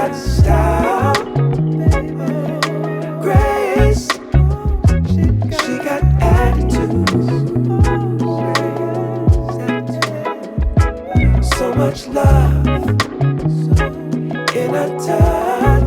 got style, grace. She got attitude. So much love in her touch.